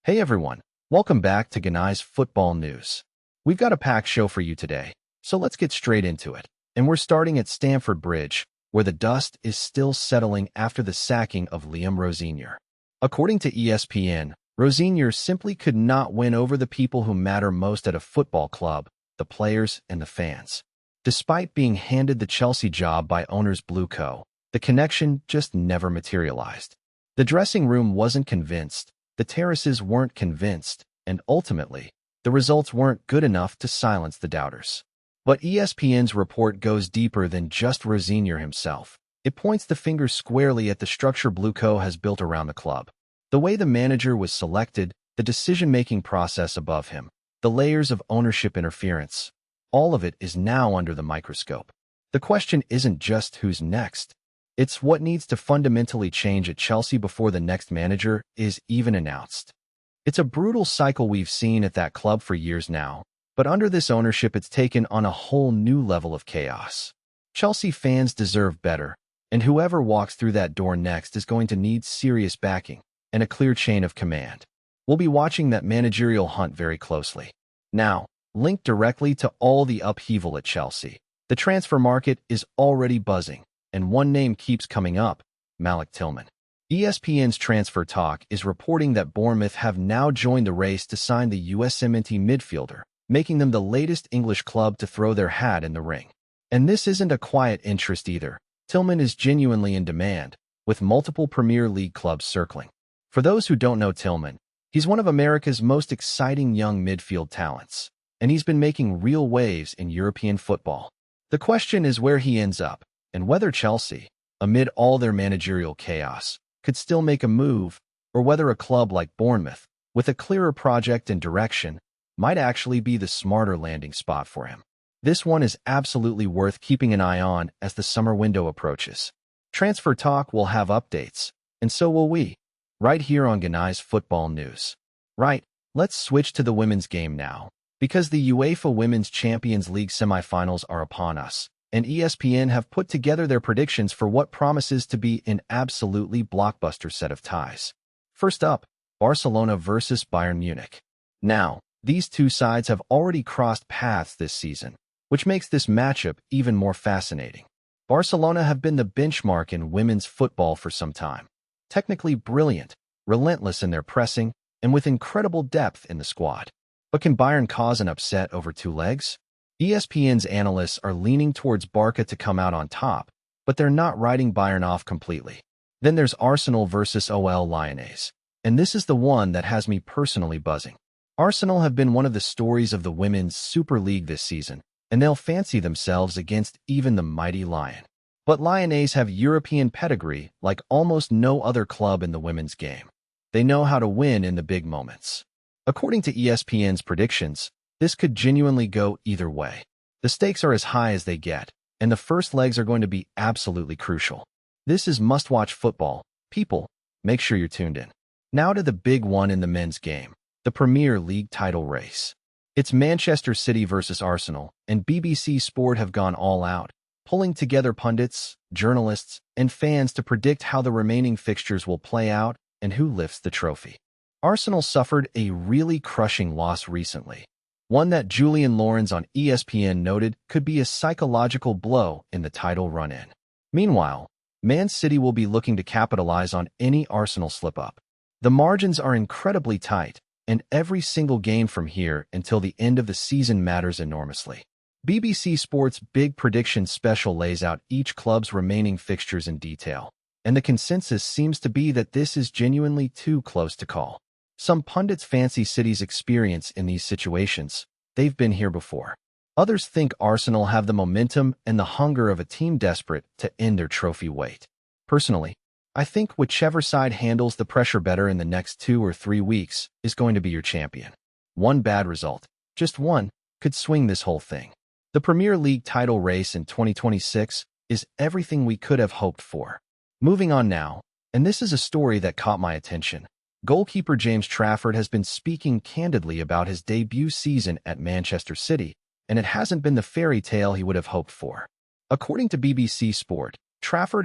Hey everyone, welcome back to Genai's Football News. We've got a packed show for you today, so let's get straight into it. And we're starting at Stamford Bridge, where the dust is still settling after the sacking of Liam Rosenior. According to ESPN, Rosenior simply could not win over the people who matter most at a football club, the players and the fans. Despite being handed the Chelsea job by owners BlueCo, the connection just never materialized. The dressing room wasn't convinced, the terraces weren't convinced, and ultimately, the results weren't good enough to silence the doubters. But ESPN's report goes deeper than just Rosenior himself. It points the finger squarely at the structure BlueCo has built around the club. The way the manager was selected, the decision-making process above him, the layers of ownership interference, all of it is now under the microscope. The question isn't just who's next. It's what needs to fundamentally change at Chelsea before the next manager is even announced. It's a brutal cycle we've seen at that club for years now, but under this ownership it's taken on a whole new level of chaos. Chelsea fans deserve better, and whoever walks through that door next is going to need serious backing and a clear chain of command. We'll be watching that managerial hunt very closely. Now, linked directly to all the upheaval at Chelsea, the transfer market is already buzzing. And one name keeps coming up, Malik Tillman. ESPN's Transfer Talk is reporting that Bournemouth have now joined the race to sign the USMNT midfielder, making them the latest English club to throw their hat in the ring. And this isn't a quiet interest either. Tillman is genuinely in demand, with multiple Premier League clubs circling. For those who don't know Tillman, he's one of America's most exciting young midfield talents, and he's been making real waves in European football. The question is where he ends up, and whether Chelsea, amid all their managerial chaos, could still make a move, or whether a club like Bournemouth, with a clearer project and direction, might actually be the smarter landing spot for him. This one is absolutely worth keeping an eye on as the summer window approaches. Transfer Talk will have updates, and so will we, right here on Genai's Football News. Right, let's switch to the women's game now, because the UEFA Women's Champions League semifinals are upon us, and ESPN have put together their predictions for what promises to be an absolutely blockbuster set of ties. First up, Barcelona versus Bayern Munich. Now, these two sides have already crossed paths this season, which makes this matchup even more fascinating. Barcelona have been the benchmark in women's football for some time. Technically brilliant, relentless in their pressing, and with incredible depth in the squad. But can Bayern cause an upset over two legs? ESPN's analysts are leaning towards Barca to come out on top, but they're not writing Bayern off completely. Then there's Arsenal versus OL Lyonnais, and this is the one that has me personally buzzing. Arsenal have been one of the stories of the Women's Super League this season, and they'll fancy themselves against even the mighty Lyon. But Lyonnais have European pedigree like almost no other club in the women's game. They know how to win in the big moments. According to ESPN's predictions, this could genuinely go either way. The stakes are as high as they get, and the first legs are going to be absolutely crucial. This is must-watch football. People, make sure you're tuned in. Now to the big one in the men's game, the Premier League title race. It's Manchester City versus Arsenal, and BBC Sport have gone all out, pulling together pundits, journalists, and fans to predict how the remaining fixtures will play out and who lifts the trophy. Arsenal suffered a really crushing loss recently, one that Julian Lawrence on ESPN noted could be a psychological blow in the title run-in. Meanwhile, Man City will be looking to capitalize on any Arsenal slip-up. The margins are incredibly tight, and every single game from here until the end of the season matters enormously. BBC Sport's Big Prediction Special lays out each club's remaining fixtures in detail, and the consensus seems to be that this is genuinely too close to call. Some pundits fancy City's experience in these situations. They've been here before. Others think Arsenal have the momentum and the hunger of a team desperate to end their trophy wait. Personally, I think whichever side handles the pressure better in the next 2 or 3 weeks is going to be your champion. One bad result, just one, could swing this whole thing. The Premier League title race in 2026 is everything we could have hoped for. Moving on now, and this is a story that caught my attention. Goalkeeper James Trafford has been speaking candidly about his debut season at Manchester City, and it hasn't been the fairy tale he would have hoped for. According to BBC Sport, Trafford